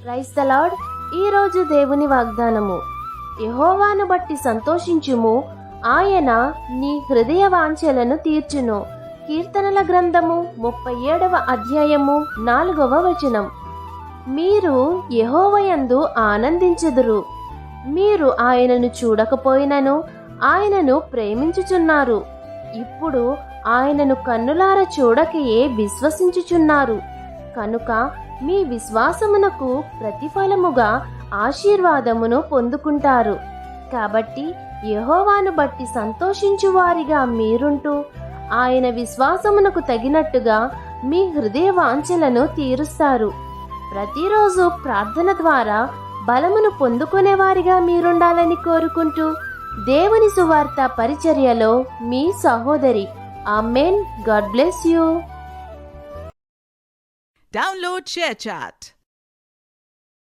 Praise the lord. ఈరోజు దేవుని వాగ్దానము. యెహోవాను బట్టి సంతోషించుము, ఆయన నీ హృదయ వాంఛలను తీర్చును. కీర్తనల గ్రంథము 37వ అధ్యాయము 4వ వచనం. మీరు యెహోవాయందు ఆనందించెదరు. మీరు ఆయనను చూడకపోయినను ఆయనను ప్రేమించుచున్నారు. ఇప్పుడు ఆయనను కన్నులార చూడకయే విశ్వసించుచున్నారు. కనుక మీ విశ్వాసమునకు ప్రతిఫలముగా ఆశీర్వాదమును పొందుకుంటారు. కాబట్టి యెహోవాను బట్టి సంతోషించువారిగా మీరుంటూ ఆయన విశ్వాసమునకు తగినట్టుగా మీ హృదయ వాంఛలను తీరుస్తారు. ప్రతిరోజు ప్రార్థన ద్వారా బలమును పొందుకునేవారిగా మీరుండాలని కోరుకుంటూ దేవుని సువార్త పరిచర్యలో మీ సహోదరి. ఆమేన్. God bless you. Download ShareChat.